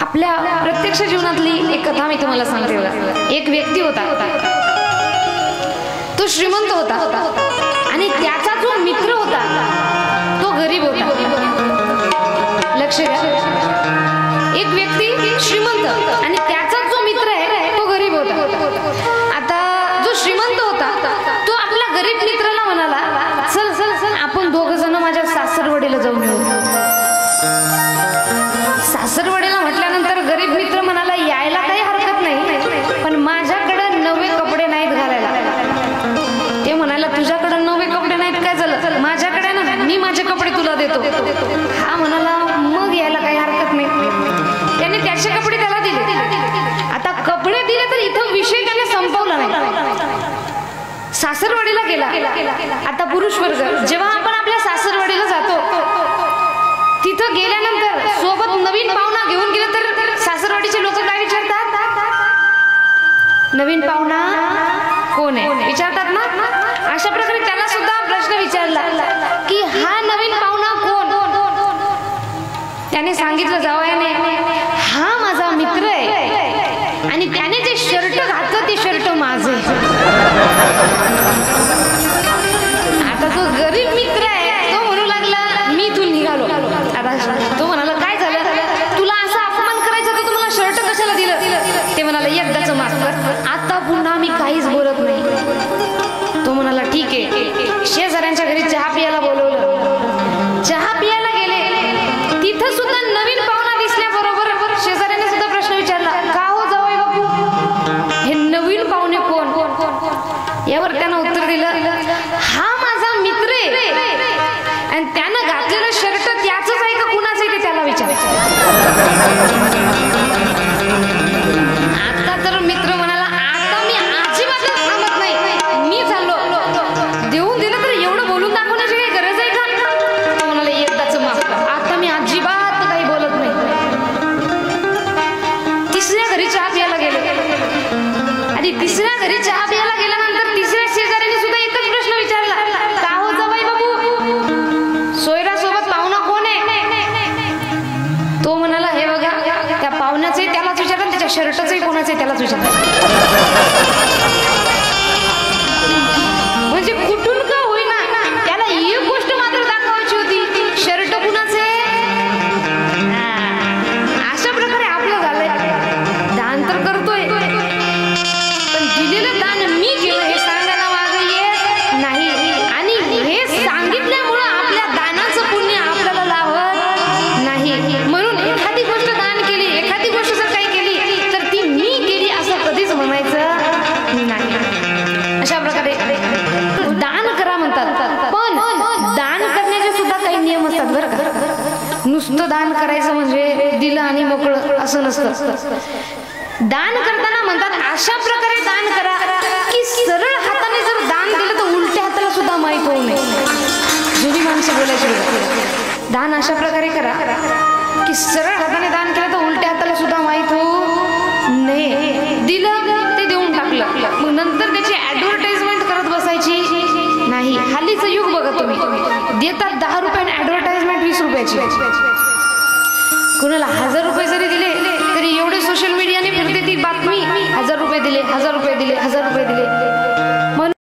आपल्या प्रत्यक्ष जीवनातली एक कथा मी तुम्हाला सांगते बघा। एक व्यक्ती होता, तो श्रीमंत होता आणि त्याचा जो मित्र होता तो गरीब होता। लक्ष द्या, एक व्यक्ती श्रीमंत आणि त्याचा जो मित्र आहे तो गरीब होता। आता जो श्रीमंत होता तो आपल्या गरीब मित्राला म्हणाला, चल चल चल आपण दोघ जण माझ्या सासरवाडीला जाऊन येऊ। सासरवाडीला म्हटल्यानंतर गरीब मित्र म्हणाला, यायला काही हरकत नाही, पण माझ्याकडे नवे कपडे नाहीत घालायला। ते म्हणाला, तुझ्याकडे नवे कपडे नाहीत काय झालं, माझ्याकडे ना, मी माझे कपडे तुला देतो। हा म्हणाला, मग यायला काही हरकत नाही। त्याने त्याचे कपडे त्याला दिले। आता कपडे दिले तर इथं विषय त्याने संपवला नाही। सासरवाडीला गेला। आता पुरुष वर्ग, जेव्हा आपण आपल्या सासरवाडीला जातो तिथं गेल्यानंतर सोबत नवीन पाहुणा घेऊन गेले तर सासरवाडीचे लोक काय विचारतात, नवीन पाहुणा कोण आहे विचारतात ना। अशा प्रकारे त्याला सुद्धा प्रश्न विचारला की हा नवीन पाहुणा कोण। त्याने सांगितलं जावयाने, हा माझा मित्र आहे आणि त्याने जे शर्ट घातलं ते शर्ट माझे। आता तो गरीब मित्र आहे तो म्हणू लागला, मी इथून निघालो। आता तो म्हणाला, काय झालं, तुला असा अपमान करायचा तर तुम्हाला शर्ट कशाला दिलं। ते म्हणाला, एकदाच माफ कर, आता पुन्हा मी काहीच बोलत नाही। तो म्हणाला, ठीक आहे। शेजाऱ्यांच्या घरी चहा पियाला बोलवलं, चहा पियाला गेले, तिथं सुद्धा नवीन पाहुणा दिसल्याबरोबर शेजाऱ्याने सुद्धा प्रश्न विचारला, का हो जावई बापू, हे नवीन पाहुणे कोण। यावर त्यानं उत्तर दिलं, हा माझा मित्र आहे आणि त्यानं घातलेलं शर्ट त्याच आहे का कुणाचं आहे ते त्याला विचार। आता तर मित्र म्हणाला, आता मी अजिबातच थांबत नाही, मी चाललो। देऊन दिलं तर एवढं बोलून दाखवण्याची काही गरज आहे का। तो म्हणाला, एकदाच माफ कर, आता मी अजिबात काही बोलत नाही। तिसऱ्या घरी चहा प्यायला गेले आणि तिसऱ्या घरी चहा प्यायला गेल्यानंतर तिसऱ्या शेजाऱ्याने सुद्धा एकच प्रश्न विचारला, का हो जावई बाबू, सोयरा सोबत पाहुणा कोण आहे। तो म्हणाला, हे बघा, त्या पाहुण्याचे त्यालाच विचारा, त्याच्या शर्टचंही कोणाचे त्यालाच विचारा। म्हणजे कुठून का होईना त्याला एक गोष्ट मात्र दाखवायची होती, शर्ट कुणाचे। अशा प्रकारे आपलं झालंय, दान तर करतोय पण दिलेलं दान मी केलं हे सांगायला मागे येत नाही। आणि हे सांगितल्यामुळं आपल्या दानाचं पुण्य आपल्याला लाभत नाही। म्हणून एखादी गोष्ट दान केली, एखादी गोष्ट जर काही केली तर ती मी केली असं कधीच म्हणायचं नाही। अशा प्रकारे दान करा म्हणतात, पण दान करण्याचे सुद्धा काही नियम असतात बरं का। नुसतं दान करायचं म्हणजे दिलं आणि मोकळं असं नसतं। दान करताना म्हणतात, अशा प्रकारे दान करा की सरळ हाताने जर दान दिलं तर उलट्या हाताला सुद्धा माहित होऊ नये। जुनी माणसं बोलायची, दान अशा प्रकारे करा की सरळ हाताने दान केलं तर उलट्या हाताला सुद्धा माहित होऊ नये। दिलं ते देऊन टाकलं, मग नंतर त्याची ऍडव्हर्टाइजमेंट करत बसायची नाही। हल्लीचं युग बघा तुम्ही, देतात 10 रुपये ऍडव्हर्टाइजमेंट 20 रुपयाची। कुणाला 1000 रुपये जरी दिले तरी एवढे सोशल मीडियाने फिरते ती बातमी, 1000 रुपये दिले, 1000 रुपये दिले, 1000 रुपये दिले।